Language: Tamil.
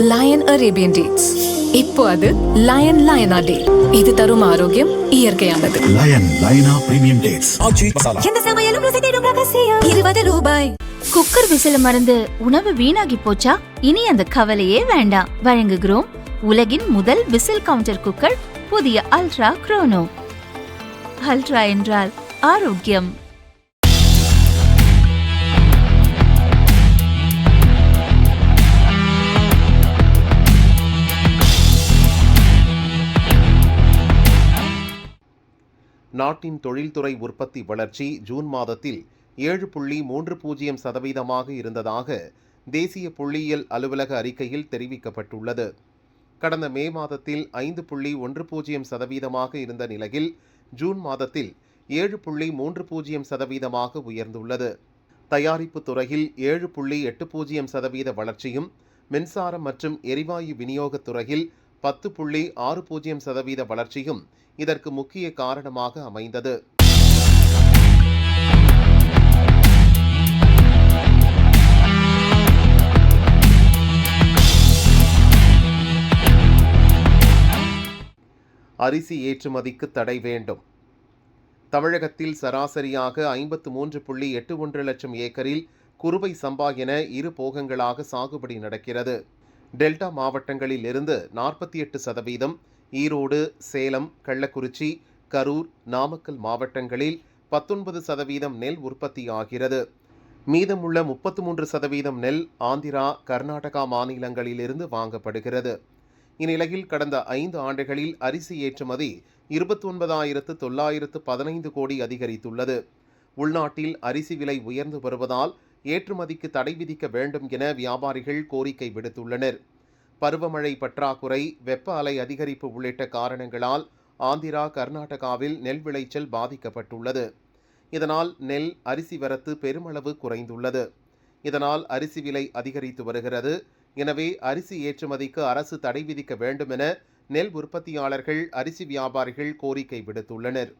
Line Arabian dates. இப்போ அது லயன் லயனா டே. இது தரும் ஆரோக்கியம் இயற்கையானது. லயன் லயனா பிரீமியம் டேட்ஸ். எந்த சமையலும் ருசி தேடும் ரகசியம். 20 ரூபாய். குக்கர் விசில மறந்து உணவு வீணாகி போச்சா? இனி அந்த கவலையே வேண்டாம். வழங்குகிறோம் உலகின் முதல் விசில் கவுண்டர் குக்கர், புதிய அல்ட்ரா குரோனோ. அல்ட்ரா என்றால் ஆரோக்கியம். நாட்டின் தொழில்துறை உற்பத்தி வளர்ச்சி ஜூன் மாதத்தில் 7.30% இருந்ததாக தேசிய புள்ளியியல் அலுவலக அறிக்கையில் தெரிவிக்கப்பட்டுள்ளது. கடந்த மே மாதத்தில் 5.10% இருந்த நிலையில் ஜூன் மாதத்தில் 7.30% உயர்ந்துள்ளது. தயாரிப்பு துறையில் 7.80% வளர்ச்சியும், மின்சாரம் மற்றும் எரிவாயு விநியோகத் துறையில் 10.60% வளர்ச்சியும் இதற்கு முக்கிய காரணமாக அமைந்தது. அரிசி ஏற்றுமதிக்கு தடை வேண்டும். தமிழகத்தில் சராசரியாக 53.81 லட்சம் ஏக்கரில் குறுவை சம்பா என இரு போகங்களாக சாகுபடி நடக்கிறது. டெல்டா மாவட்டங்களில் இருந்து 48%, ஈரோடு, சேலம், கள்ளக்குறிச்சி, கரூர், நாமக்கல் மாவட்டங்களில் 19% நெல் உற்பத்தி ஆகிறது. மீதமுள்ள 33% நெல் ஆந்திரா, கர்நாடகா மாநிலங்களிலிருந்து வாங்கப்படுகிறது. இந்நிலையில் கடந்த 5 ஆண்டுகளில் அரிசி ஏற்றுமதி 29,915 கோடி அதிகரித்துள்ளது. உள்நாட்டில் அரிசி விலை உயர்ந்து வருவதால் ஏற்றுமதிக்கு தடை விதிக்க வேண்டும் என வியாபாரிகள் கோரிக்கை விடுத்துள்ளனர். பருவமழை பற்றாக்குறை, வெப்ப அலை அதிகரிப்பு உள்ளிட்ட காரணங்களால் ஆந்திரா, கர்நாடகாவில் நெல் விளைச்சல் பாதிக்கப்பட்டுள்ளது. இதனால் நெல், அரிசி வரத்து பெருமளவு குறைந்துள்ளது. இதனால் அரிசி விலை அதிகரித்து வருகிறது. எனவே அரிசி ஏற்றுமதிக்கு அரசு தடை விதிக்க வேண்டும் என நெல் உற்பத்தியாளர்கள், அரிசி வியாபாரிகள் கோரிக்கை விடுத்துள்ளனர்.